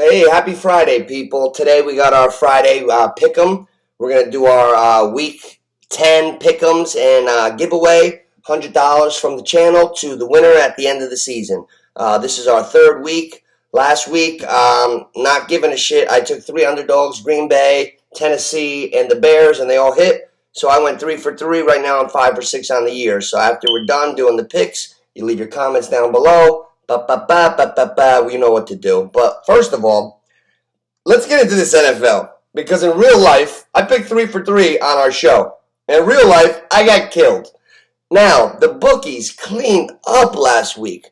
Hey, happy Friday, people. Today we got our Friday PICKEM. We're going to do our Week 10 PICKEMs and give away $100 from the channel to the winner at the end of the season. This is our third week. Last week, not giving a shit. I took 3 underdogs, Green Bay, Tennessee, and the Bears, and they all hit. So I went 3 for 3. Right now I'm 5 for 6 on the year. So after we're done doing the picks, you leave your comments down below. You know what to do. But first of all, let's get into this NFL. Because in real life, I picked 3 for 3 on our show. In real life, I got killed. Now, the bookies cleaned up last week.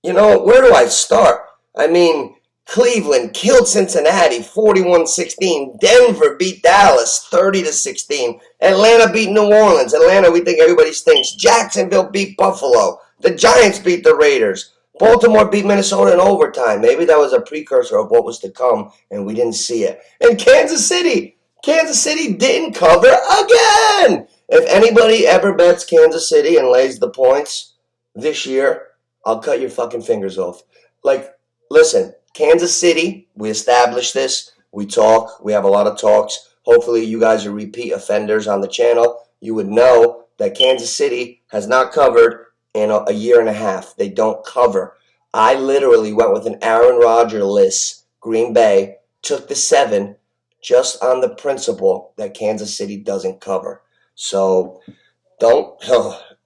You know, where do I start? I mean, Cleveland killed Cincinnati 41-16. Denver beat Dallas 30-16. Atlanta beat New Orleans. Atlanta, we think everybody stinks. Jacksonville beat Buffalo. The Giants beat the Raiders. Baltimore beat Minnesota in overtime. Maybe that was a precursor of what was to come, and we didn't see it. And Kansas City didn't cover again. If anybody ever bets Kansas City and lays the points this year, I'll cut your fucking fingers off. Like, listen, Kansas City, we established this. We talk. We have a lot of talks. Hopefully you guys are repeat offenders on the channel. You would know that Kansas City has not covered in a year and a half. They don't cover. I literally went with an Aaron Rodgers-less Green Bay, took the 7 just on the principle that Kansas City doesn't cover. So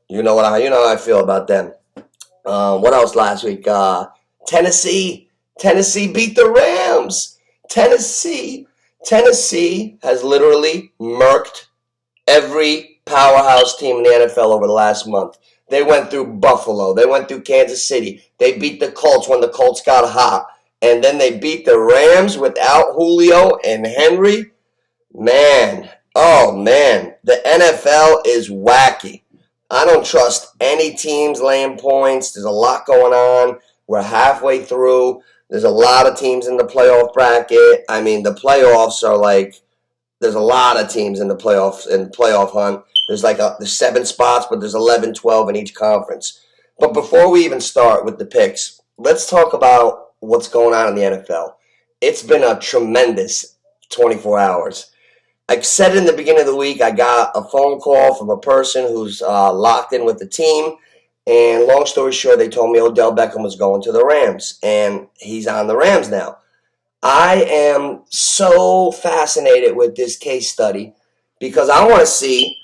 you know how I feel about them. What else last week? Tennessee beat the Rams. Tennessee has literally murked every powerhouse team in the NFL over the last month. They went through Buffalo. They went through Kansas City. They beat the Colts when the Colts got hot. And then they beat the Rams without Julio and Henry. Man, the NFL is wacky. I don't trust any teams laying points. There's a lot going on. We're halfway through. There's a lot of teams in the playoff bracket. I mean, the playoffs are like, there's a lot of teams in the playoff hunt. There's 7 spots, but there's 11, 12 in each conference. But before we even start with the picks, let's talk about what's going on in the NFL. It's been a tremendous 24 hours. I said in the beginning of the week, I got a phone call from a person who's locked in with the team. And long story short, they told me Odell Beckham was going to the Rams. And he's on the Rams now. I am so fascinated with this case study because I want to see,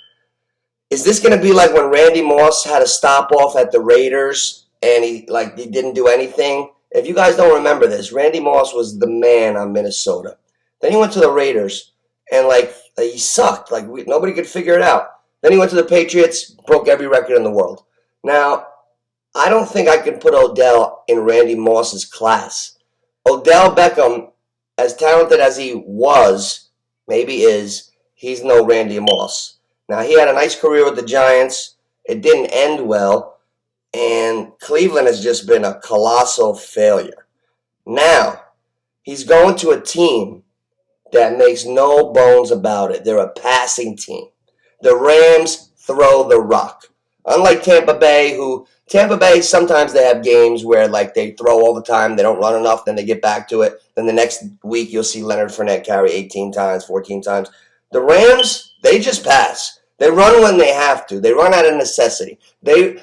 is this going to be like when Randy Moss had a stop off at the Raiders and he didn't do anything? If you guys don't remember this, Randy Moss was the man on Minnesota. Then he went to the Raiders and he sucked. Nobody could figure it out. Then he went to the Patriots, broke every record in the world. Now, I don't think I can put Odell in Randy Moss's class. Odell Beckham, as talented as he was, maybe is, he's no Randy Moss. Now, he had a nice career with the Giants. It didn't end well. And Cleveland has just been a colossal failure. Now, he's going to a team that makes no bones about it. They're a passing team. The Rams throw the rock. Unlike Tampa Bay, sometimes they have games where they throw all the time. They don't run enough. Then they get back to it. Then the next week, you'll see Leonard Fournette carry 18 times, 14 times. The Rams, they just pass. They run when they have to. They run out of necessity. They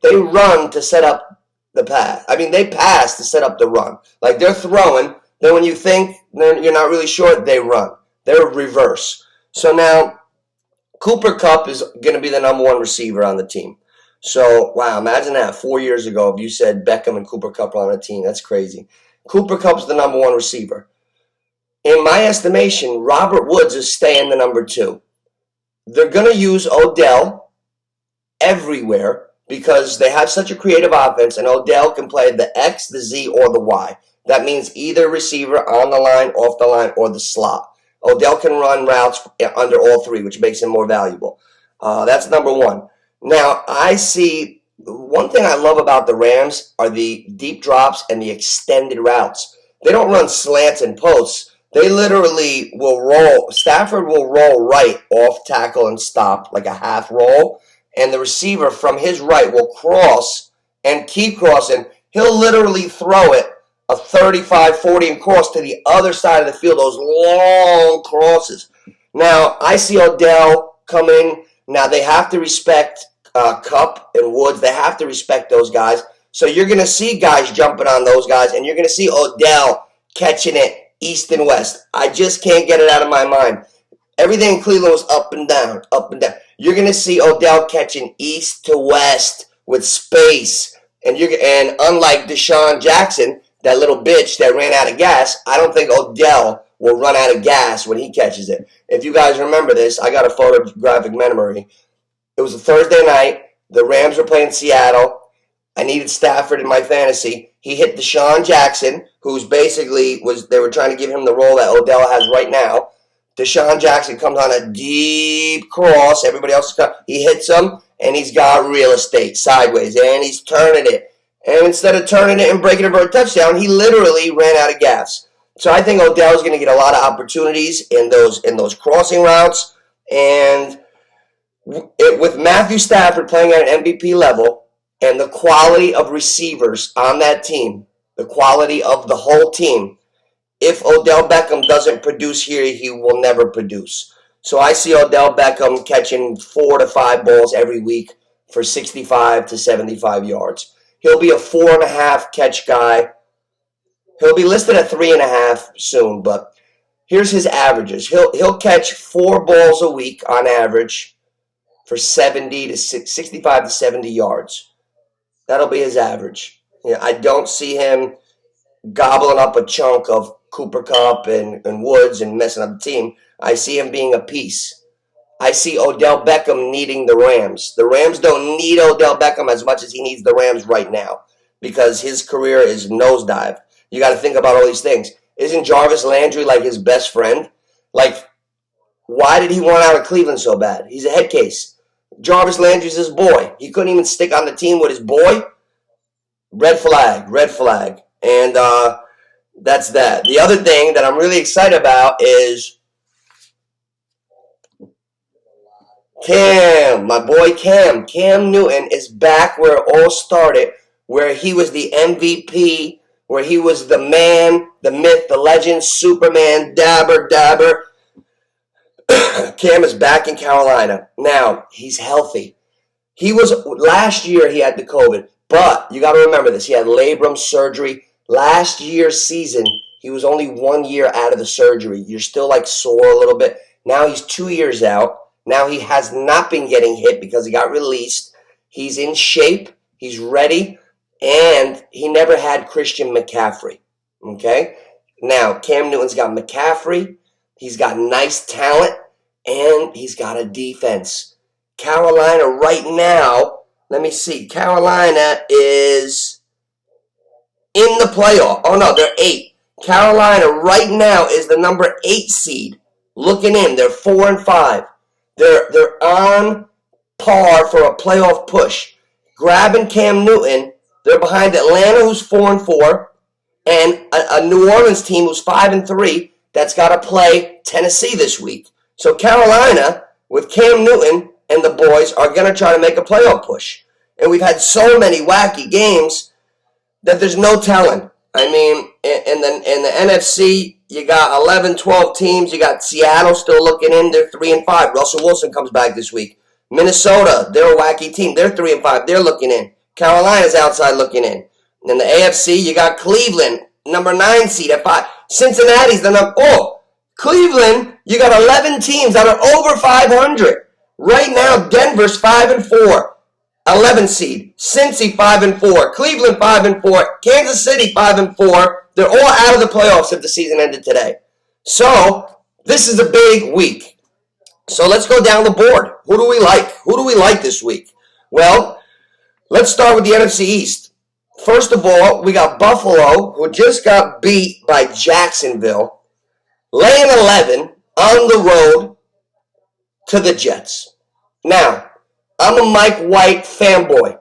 run to set up the pass. I mean, they pass to set up the run. They're throwing. Then when you think you're not really sure, they run. They're reverse. So now, Cooper Kupp is going to be the number 1 receiver on the team. So, wow, imagine that 4 years ago if you said Beckham and Cooper Kupp are on a team. That's crazy. Cooper Kupp's the number 1 receiver. In my estimation, Robert Woods is staying the number 2. They're going to use Odell everywhere because they have such a creative offense, and Odell can play the X, the Z, or the Y. That means either receiver on the line, off the line, or the slot. Odell can run routes under all 3, which makes him more valuable. That's number 1. Now, I see one thing I love about the Rams are the deep drops and the extended routes. They don't run slants and posts. They literally will roll. Stafford will roll right off tackle and stop, like a half roll. And the receiver from his right will cross and keep crossing. He'll literally throw it a 35, 40 and cross to the other side of the field, those long crosses. Now, I see Odell coming. Now, they have to respect Kupp and Woods. They have to respect those guys. So you're going to see guys jumping on those guys, and you're going to see Odell catching it east and west. I just can't get it out of my mind. Everything in Cleveland was up and down, up and down. You're going to see Odell catching east to west with space. And unlike Deshaun Jackson, that little bitch that ran out of gas, I don't think Odell will run out of gas when he catches it. If you guys remember this, I got a photographic memory. It was a Thursday night. The Rams were playing Seattle. I needed Stafford in my fantasy. He hit Deshaun Jackson, who's basically they were trying to give him the role that Odell has right now. Deshaun Jackson comes on a deep cross. Everybody else is coming. He hits him, and he's got real estate sideways, and he's turning it. And instead of turning it and breaking it for a touchdown, he literally ran out of gas. So I think Odell is going to get a lot of opportunities in those crossing routes. And with Matthew Stafford playing at an MVP level and the quality of receivers on that team, the quality of the whole team, if Odell Beckham doesn't produce here, he will never produce. So I see Odell Beckham catching 4 to 5 balls every week for 65 to 75 yards. He'll be a 4.5 catch guy. He'll be listed at 3.5 soon, but here's his averages. He'll catch 4 balls a week on average for 65 to 70 yards. That'll be his average. I don't see him gobbling up a chunk of Cooper Kupp and Woods and messing up the team. I see him being a piece. I see Odell Beckham needing the Rams. The Rams don't need Odell Beckham as much as he needs the Rams right now because his career is nosedive. You got to think about all these things. Isn't Jarvis Landry like his best friend? Like, why did he want out of Cleveland so bad? He's a head case. Jarvis Landry's his boy. He couldn't even stick on the team with his boy. Red flag, red flag. And that's that. The other thing that I'm really excited about is Cam, my boy Cam. Cam Newton is back where it all started, where he was the MVP, where he was the man, the myth, the legend, Superman, dabber. Cam is back in Carolina. Now, he's healthy. Last year he had the COVID, but you got to remember this. He had labrum surgery. Last year's season, he was only 1 year out of the surgery. You're still like sore a little bit. Now he's 2 years out. Now he has not been getting hit because he got released. He's in shape. He's ready. And he never had Christian McCaffrey. Okay? Now, Cam Newton's got McCaffrey. He's got nice talent. And he's got a defense. Carolina right now, let me see. Carolina is in the playoff. Oh, no, they're 8. Carolina right now is the number 8 seed. Looking in, they're 4-5. They're on par for a playoff push. Grabbing Cam Newton, they're behind Atlanta, who's 4-4, and a New Orleans team who's 5-3 that's got to play Tennessee this week. So Carolina, with Cam Newton and the boys, are going to try to make a playoff push. And we've had so many wacky games that there's no telling. I mean, in the NFC, you got 11, 12 teams. You got Seattle still looking in. They're 3-5. Russell Wilson comes back this week. Minnesota, they're a wacky team. They're 3-5. They're looking in. Carolina's outside looking in. And in the AFC, you got Cleveland, number 9 seed at 5. Cincinnati's the number. Oh, Cleveland, you got 11 teams that are over 500. Right now, Denver's 5-4. 11 seed. Cincy 5-4. Cleveland 5-4. Kansas City 5-4. They're all out of the playoffs if the season ended today. So, this is a big week. So, let's go down the board. Who do we like? Who do we like this week? Well, let's start with the NFC East. First of all, we got Buffalo, who just got beat by Jacksonville, laying 11 on the road to the Jets. Now, I'm a Mike White fanboy.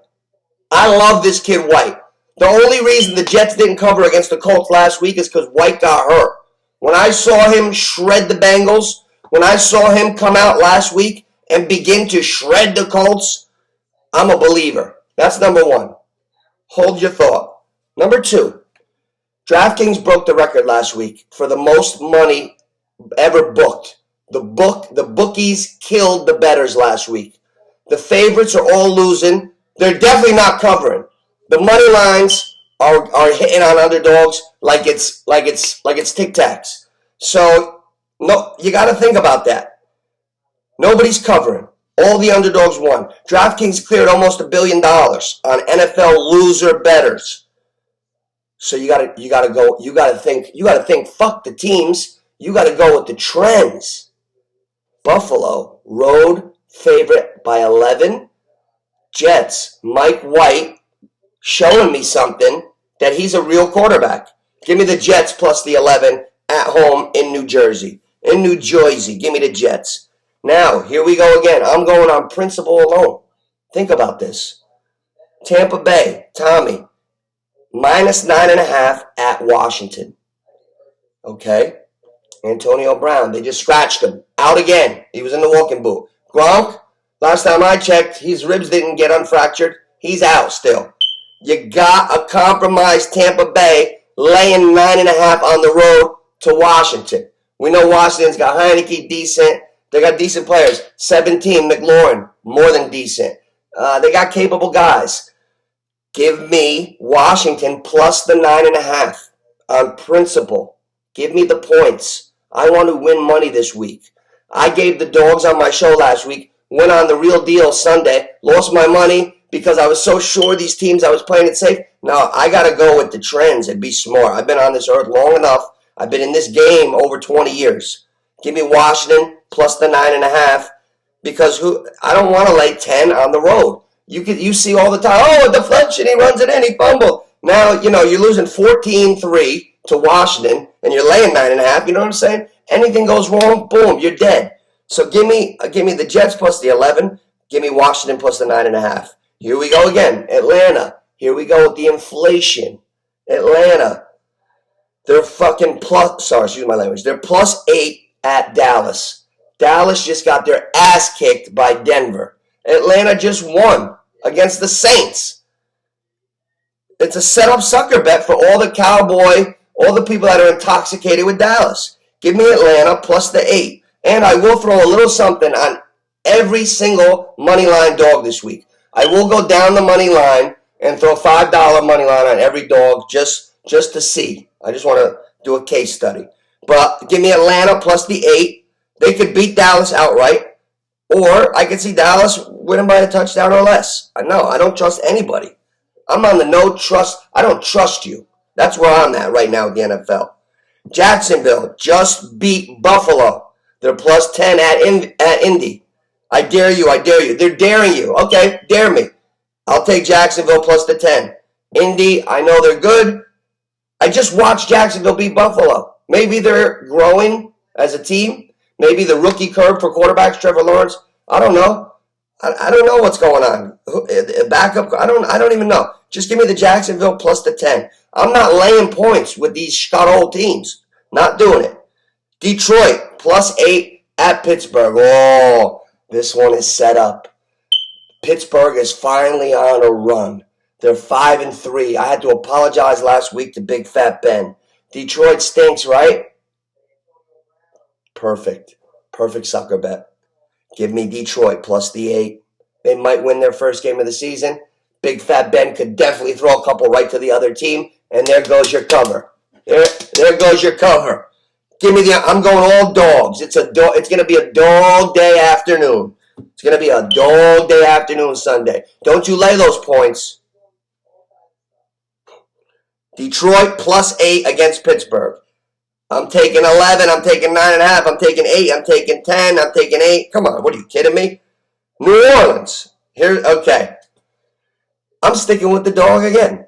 I love this kid White. The only reason the Jets didn't cover against the Colts last week is because White got hurt. When I saw him shred the Bengals, when I saw him come out last week and begin to shred the Colts, I'm a believer. That's number one. Hold your thought. Number 2, DraftKings broke the record last week for the most money ever booked. The bookies killed the bettors last week. The favorites are all losing. They're definitely not covering. The money lines are hitting on underdogs like it's Tic Tacs. So no, you got to think about that. Nobody's covering. All the underdogs won. DraftKings cleared almost $1 billion on NFL loser bettors. So you gotta think. Fuck the teams. You gotta go with the trends. Buffalo road favorite by 11. Jets, Mike White showing me something that he's a real quarterback. Give me the Jets plus the 11 at home in New Jersey. In New Jersey, give me the Jets. Now, here we go again. I'm going on principle alone. Think about this. Tampa Bay, Tommy, minus 9.5 at Washington. Okay? Antonio Brown, they just scratched him. Out again. He was in the walking boot. Gronk, last time I checked, his ribs didn't get unfractured. He's out still. You got a compromised Tampa Bay laying 9.5 on the road to Washington. We know Washington's got Heineke, decent. They got decent players. 17, McLaurin, more than decent. They got capable guys. Give me Washington plus the 9.5 on principle. Give me the points. I want to win money this week. I gave the dogs on my show last week, went on the real deal Sunday, lost my money because I was so sure these teams I was playing it safe. Now, I got to go with the trends and be smart. I've been on this earth long enough. I've been in this game over 20 years. Give me Washington plus the 9.5 because I don't want to lay 10 on the road. You see all the time, oh, a deflection, he runs it in, he fumbled. Now, you're losing 14-3 to Washington, and you're laying 9.5, you know what I'm saying? Anything goes wrong, boom, you're dead. So give me the Jets plus the 11. Give me Washington plus the 9.5. Here we go again. Atlanta. Here we go with the inflation. Atlanta. They're fucking excuse my language. They're plus 8 at Dallas. Dallas just got their ass kicked by Denver. Atlanta just won against the Saints. It's a set-up sucker bet for all the people that are intoxicated with Dallas. Give me Atlanta plus the 8. And I will throw a little something on every single money line dog this week. I will go down the money line and throw $5 money line on every dog just to see. I just want to do a case study. But give me Atlanta plus the 8. They could beat Dallas outright. Or I could see Dallas winning by a touchdown or less. I don't trust anybody. I'm on the no trust. I don't trust you. That's where I'm at right now with the NFL. Jacksonville just beat Buffalo. They're plus 10 at Indy. I dare you. They're daring you. Okay, dare me. I'll take Jacksonville plus the 10. Indy, I know they're good. I just watched Jacksonville beat Buffalo. Maybe they're growing as a team. Maybe the rookie curve for quarterbacks, Trevor Lawrence. I don't know. I don't know what's going on. Backup, I don't even know. Just give me the Jacksonville plus the 10. I'm not laying points with these scud-old teams. Not doing it. Detroit plus 8 at Pittsburgh. Oh, this one is set up. Pittsburgh is finally on a run. They're 5-3. I had to apologize last week to Big Fat Ben. Detroit stinks, right? Perfect sucker bet. Give me Detroit plus the 8. They might win their first game of the season. Big Fat Ben could definitely throw a couple right to the other team, and there goes your cover. There goes your cover. Give me I'm going all dogs. It's going to be a dog day afternoon. It's going to be a dog day afternoon Sunday. Don't you lay those points. Detroit plus 8 against Pittsburgh. I'm taking 11. I'm taking 9.5. I'm taking 8. I'm taking 10. I'm taking 8. Come on, what are you kidding me? New Orleans. Okay. I'm sticking with the dog again.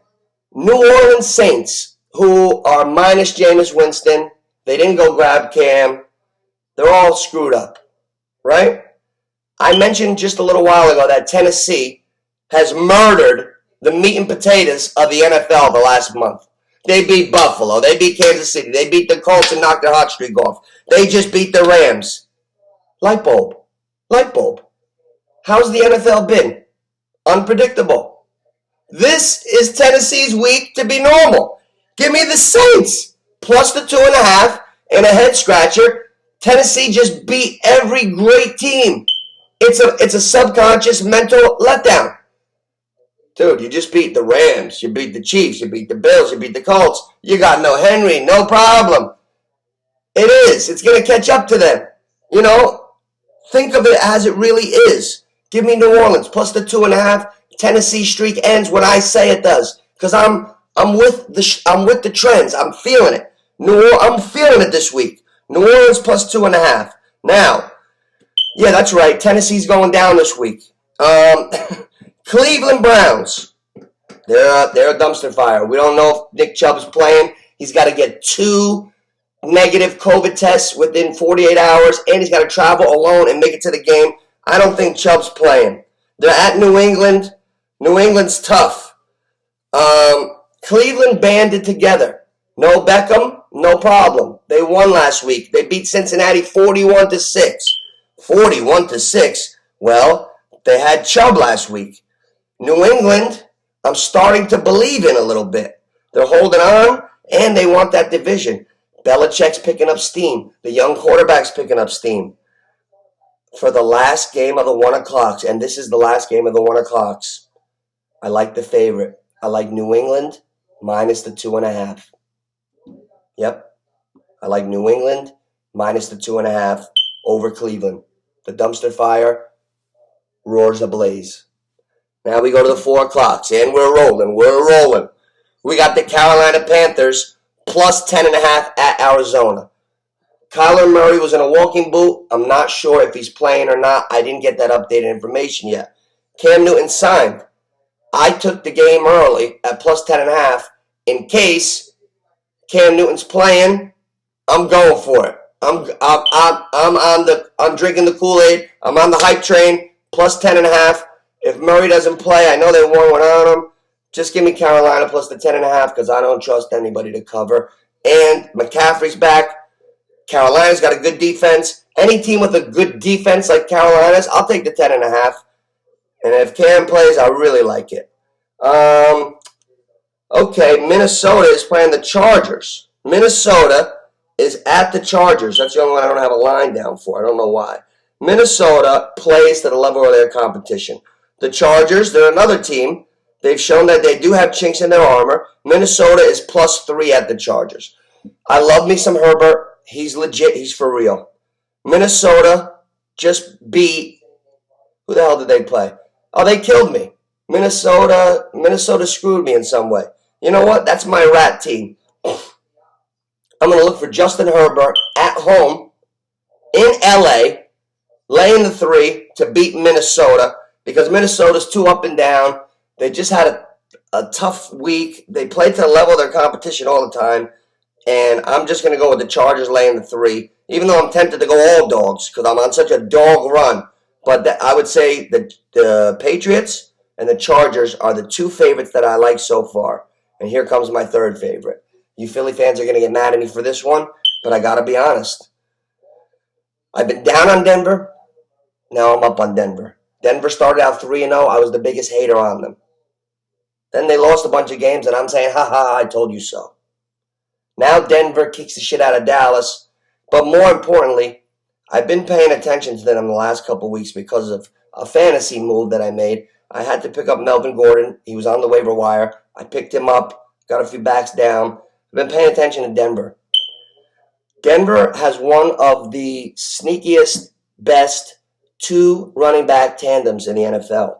New Orleans Saints, who are minus Jameis Winston. They didn't go grab Cam. They're all screwed up, right? I mentioned just a little while ago that Tennessee has murdered the meat and potatoes of the NFL the last month. They beat Buffalo. They beat Kansas City. They beat the Colts and knocked their hot streak off. They just beat the Rams. Light bulb. How's the NFL been? Unpredictable. This is Tennessee's week to be normal. Give me the Saints plus the 2.5 and a head scratcher. Tennessee just beat every great team. It's a subconscious mental letdown. Dude, you just beat the Rams. You beat the Chiefs. You beat the Bills. You beat the Colts. You got no Henry. No problem. It is. It's going to catch up to them. You know, think of it as it really is. Give me New Orleans plus the 2.5. Tennessee streak ends when I say it does. Because I'm with the trends. I'm feeling it. I'm feeling it this week. New Orleans plus 2.5. Now, yeah, that's right. Tennessee's going down this week. Cleveland Browns. They're a dumpster fire. We don't know if Nick Chubb's playing. He's got to get 2 negative COVID tests within 48 hours, and he's got to travel alone and make it to the game. I don't think Chubb's playing. They're at New England. New England's tough. Cleveland banded together. No Beckham, no problem. They won last week. They beat Cincinnati 41-6. 41-6. Well, they had Chubb last week. New England, I'm starting to believe in a little bit. They're holding on, and they want that division. Belichick's picking up steam. The young quarterback's picking up steam. For the last game of the 1 o'clocks, and this is the last game of the 1 o'clocks, I like the favorite. I like New England minus the 2.5. Yep. I like New England minus the 2.5 over Cleveland. The dumpster fire roars ablaze. Now we go to the 4 o'clocks, and we're rolling. We got the Carolina Panthers plus 10.5 at Arizona. Kyler Murray was in a walking boot. I'm not sure if he's playing or not. I didn't get that updated information yet. Cam Newton signed. I took the game early at plus 10.5 in case Cam Newton's playing. I'm going for it. I'm drinking the Kool-Aid. I'm on the hype train. Plus 10.5. If Murray doesn't play, I know they won without him. Just give me Carolina plus the 10.5 because I don't trust anybody to cover. And McCaffrey's back. Carolina's got a good defense. Any team with a good defense like Carolina's, I'll take the 10.5. And if Cam plays, I really like it. Okay, Minnesota is playing the Chargers. Minnesota is at the Chargers. That's the only one I don't have a line down for. I don't know why. Minnesota plays to the level of their competition. The Chargers, they're another team. They've shown that they do have chinks in their armor. Minnesota is plus 3 at the Chargers. I love me some Herbert. He's legit. He's for real. Minnesota just beat. Who the hell did they play? Oh, they killed me. Minnesota screwed me in some way. You know what? That's my rat team. I'm going to look for Justin Herbert at home in LA, laying the 3 to beat Minnesota because Minnesota's too up and down. They just had a tough week. They play to the level of their competition all the time. And I'm just going to go with the Chargers laying the 3, even though I'm tempted to go all dogs because I'm on such a dog run. But I would say that the Patriots and the Chargers are the 2 favorites that I like so far. And here comes my 3rd favorite. You Philly fans are going to get mad at me for this one, but I got to be honest. I've been down on Denver. Now I'm up on Denver. Denver started out 3-0. I was the biggest hater on them. Then they lost a bunch of games, and I'm saying, ha, I told you so. Now Denver kicks the shit out of Dallas. But more importantly, I've been paying attention to them the last couple weeks because of a fantasy move that I made. I had to pick up Melvin Gordon. He was on the waiver wire. I picked him up, got a few backs down. I've been paying attention to Denver. Denver has one of the sneakiest, best 2 running back tandems in the NFL.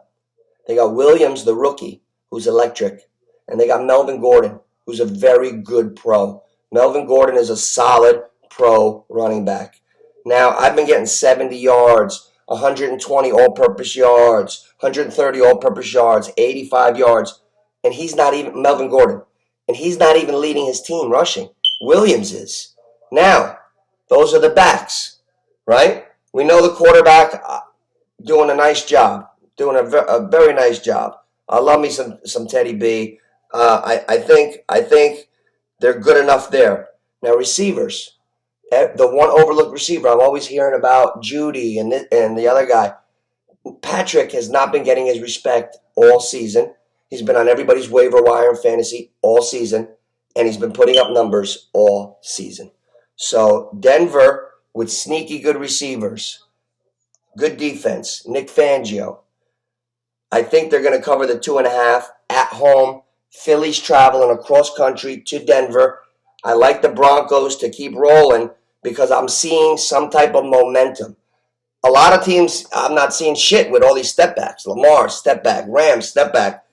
They got Williams, the rookie, who's electric. And they got Melvin Gordon, who's a very good pro. Melvin Gordon is a solid pro running back. Now, I've been getting 70 yards, 120 all-purpose yards, 130 all-purpose yards, 85 yards. And he's not even, Melvin Gordon, and he's not even leading his team rushing. Williams is. Now, those are the backs, right? We know the quarterback doing a nice job, doing a very nice job. I love me some Teddy B. I think they're good enough there. Now, receivers. The one overlooked receiver I'm always hearing about, Judy and the other guy. Patrick has not been getting his respect all season. He's been on everybody's waiver wire in fantasy all season. and he's been putting up numbers all season. So Denver with sneaky good receivers, good defense, Nick Fangio. I think they're going to cover the 2.5 at home. Philly's traveling across country to Denver. I like the Broncos to keep rolling because I'm seeing some type of momentum. A lot of teams, I'm not seeing shit with all these step backs. Lamar, step back. Rams, step back.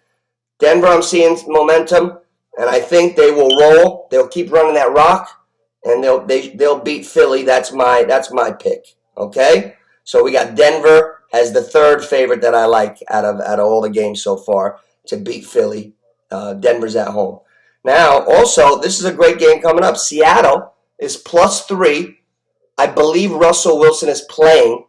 Denver, I'm seeing momentum, and I think they will roll. They'll keep running that rock, and they'll beat Philly. That's my pick. Okay? So we got Denver as the third favorite that I like out of all the games so far to beat Philly. Denver's at home. Now, also, this is a great game coming up. Seattle is +3. I believe Russell Wilson is playing,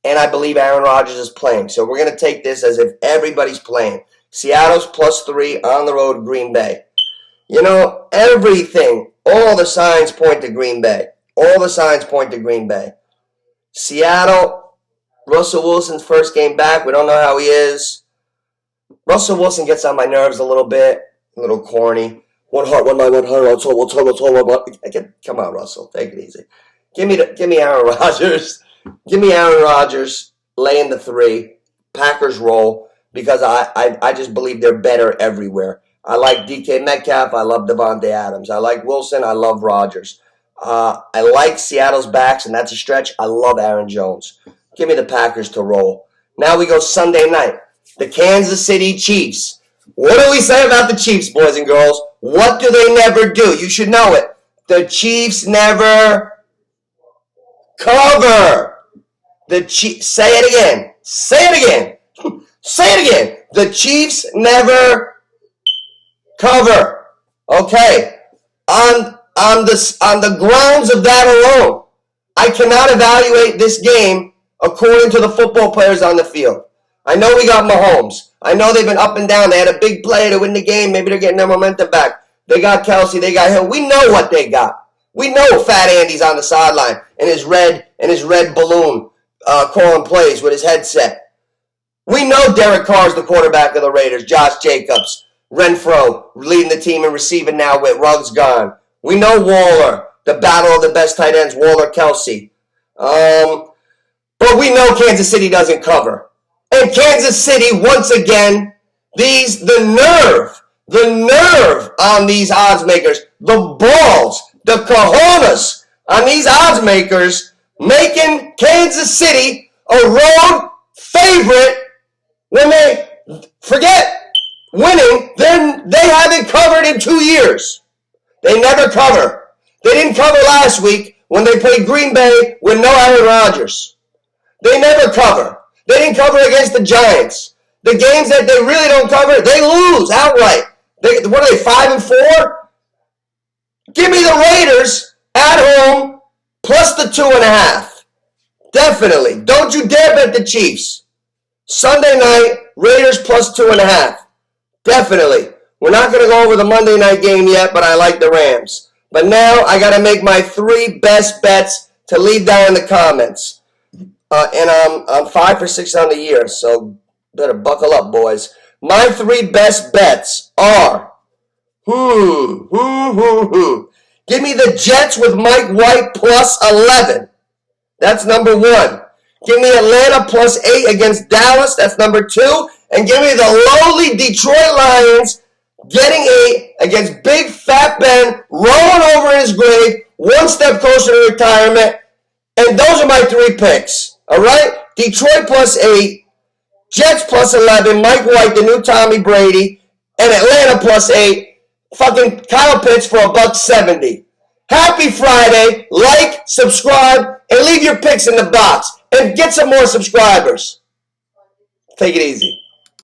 and I believe Aaron Rodgers is playing. So we're going to take this as if everybody's playing. Seattle's +3 on the road, Green Bay. You know, everything, all the signs point to Green Bay. All the signs point to Green Bay. Seattle, Russell Wilson's first game back. We don't know how he is. Russell Wilson gets on my nerves a little bit. A little corny. One heart, one mind, one heart. Come on, Russell. Take it easy. Give me Aaron Rodgers. Give me Aaron Rodgers laying the 3. Packers roll because I just believe they're better everywhere. I like DK Metcalf. I love Devontae Adams. I like Wilson. I love Rodgers. I like Seattle's backs, and that's a stretch. I love Aaron Jones. Give me the Packers to roll. Now we go Sunday night. The Kansas City Chiefs. What do we say about the Chiefs, boys and girls? What do they never do? You should know it. The Chiefs never cover. The Chiefs. Say it again. Say it again. Say it again. The Chiefs never cover. Okay. On the grounds of that alone, I cannot evaluate this game according to the football players on the field. I know we got Mahomes. I know they've been up and down. They had a big play to win the game. Maybe they're getting their momentum back. They got Kelsey. They got Hill. We know what they got. We know Fat Andy's on the sideline and his red balloon calling plays with his headset. We know Derek Carr's the quarterback of the Raiders. Josh Jacobs, Renfro leading the team and receiving now with Ruggs gone. We know Waller, the battle of the best tight ends, Waller, Kelsey. But we know Kansas City doesn't cover. And Kansas City, once again, the nerve on these odds makers, the balls, the cojones on these odds makers, making Kansas City a road favorite when they forget winning. They haven't covered in 2 years. They never cover. They didn't cover last week when they played Green Bay with no Aaron Rodgers. They never cover. They didn't cover against the Giants. The games that they really don't cover, they lose outright. What are they, 5-4? Give me the Raiders at home plus the 2.5. Definitely. Don't you dare bet the Chiefs. Sunday night, Raiders plus 2.5. Definitely. We're not going to go over the Monday night game yet, but I like the Rams. But now I got to make my 3 best bets to leave down in the comments. And I'm 5 for 6 on the year, so better buckle up, boys. My 3 best bets are, Give me the Jets with Mike White plus 11. That's number 1. Give me Atlanta plus 8 against Dallas. That's number 2. And give me the lowly Detroit Lions getting 8 against Big Fat Ben, rolling over in his grave, 1 step closer to retirement. And those are my 3 picks. All right? Detroit plus 8, Jets plus 11, Mike White, the new Tommy Brady, and Atlanta plus 8. Fucking Kyle Pitts for $1.70. Happy Friday. Like, subscribe, and leave your picks in the box. And get some more subscribers. Take it easy.